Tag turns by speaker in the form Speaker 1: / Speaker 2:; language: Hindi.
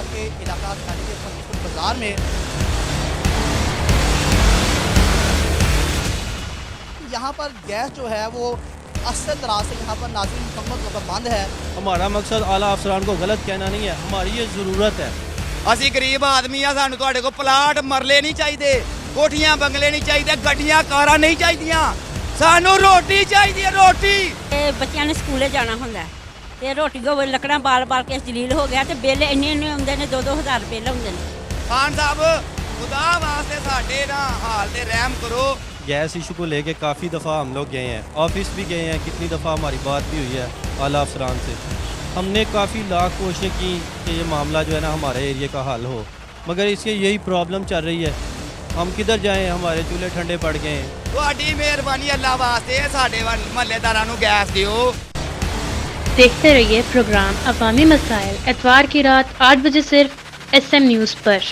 Speaker 1: के इलाका बाज़ार में यहाँ पर गैस जो है वो असल तरह से यहाँ पर नाज़रीन मुकम्मल तौर पर बंद है।
Speaker 2: हमारा मकसद आला अफसरान को गलत कहना नहीं है, हमारी ये ज़रूरत है।
Speaker 3: ਅਸੀਂ ਗਰੀਬ ਆਦਮੀ ਆ, ਸਾਨੂੰ ਤੁਹਾਡੇ ਕੋਲ ਪਲਾਟ ਮਰਲੇ ਨਹੀਂ ਚਾਹੀਦੇ, ਕੋਠੀਆਂ ਬੰਗਲੇ ਨਹੀਂ ਚਾਹੀਦੇ, ਗੱਡੀਆਂ ਕਾਰਾਂ ਨਹੀਂ ਚਾਹੀਦੀਆਂ, ਸਾਨੂੰ ਰੋਟੀ ਚਾਹੀਦੀ ਹੈ, ਰੋਟੀ।
Speaker 4: ਬੱਚਿਆਂ ਨੇ ਸਕੂਲੇ ਜਾਣਾ ਹੁੰਦਾ ਤੇ ਰੋਟੀ ਕੋ ਲੱਕੜਾਂ ਬਾਲ ਕੇ ਜਲੀਲ ਹੋ ਗਿਆ ਤੇ ਬਿੱਲ ਇੰਨੇ ਆਉਂਦੇ ਨੇ 2-2000 ਰੁਪਏ ਲਾਉਂਦੇ ਨੇ।
Speaker 3: ਖਾਨ ਸਾਹਿਬ खुदा वास्ते साडे ना हाल ते रहम करो।
Speaker 2: गैस इशू को लेके काफ़ी दफ़ा हम लोग गए हैं, ऑफिस भी गए हैं, कितनी दफ़ा हमारी बात भी हुई है आला अफसरान से। हमने काफ़ी लाख कोशिशें की कि ये मामला जो है ना हमारे एरिया का हल हो, मगर इसकी यही प्रॉब्लम चल रही है। हम किधर जाएं, हमारे चूल्हे ठंडे पड़ गए हैं।
Speaker 3: तुहाडी मेहरबानी अल्लाह वास्ते साडे महल्लेदारां नूं गैस दिओ।
Speaker 5: देखते रहिए प्रोग्राम अवामी मसाइल, एतवार की रात 8 बजे सिर्फ SM न्यूज़ पर।